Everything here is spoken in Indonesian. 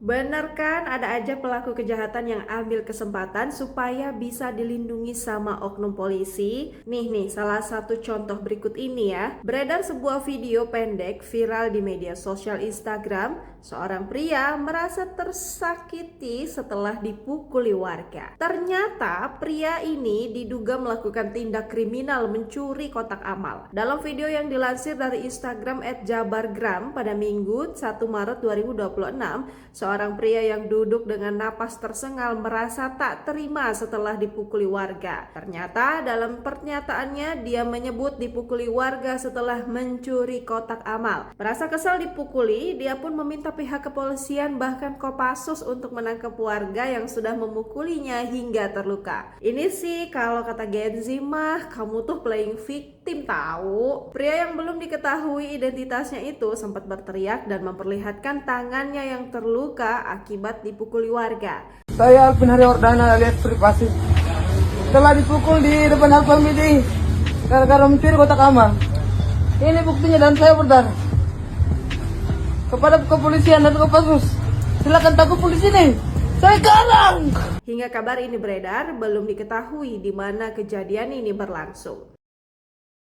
Bener kan, ada aja pelaku kejahatan yang ambil kesempatan supaya bisa dilindungi sama oknum polisi. Nih, salah satu contoh berikut ini ya. Beredar sebuah video pendek viral di media sosial Instagram. Seorang pria merasa tersakiti setelah dipukuli warga. Ternyata pria ini diduga melakukan tindak kriminal mencuri kotak amal. Dalam video yang dilansir dari Instagram @jabargram pada Minggu 1 Maret 2026, seorang pria yang duduk dengan napas tersengal merasa tak terima setelah dipukuli warga. Ternyata dalam pernyataannya dia menyebut dipukuli warga setelah mencuri kotak amal. Merasa kesal dipukuli, dia pun meminta pihak kepolisian bahkan Kopassus untuk menangkap warga yang sudah memukulinya hingga terluka. Ini sih kalau kata Gen Z mah kamu tuh playing victim tahu. Pria yang belum diketahui identitasnya itu sempat berteriak dan memperlihatkan tangannya yang terluka akibat dipukuli warga. Saya Alvin Haryordana alias Privasi. Telah dipukul di depan Alfamidi gara-gara mencuri kotak amal. Ini buktinya dan saya berdarah. Kepada kepolisian dan Kopassus, silakan tangkap polisi nih. Saya garang. Hingga kabar ini beredar, belum diketahui di mana kejadian ini berlangsung.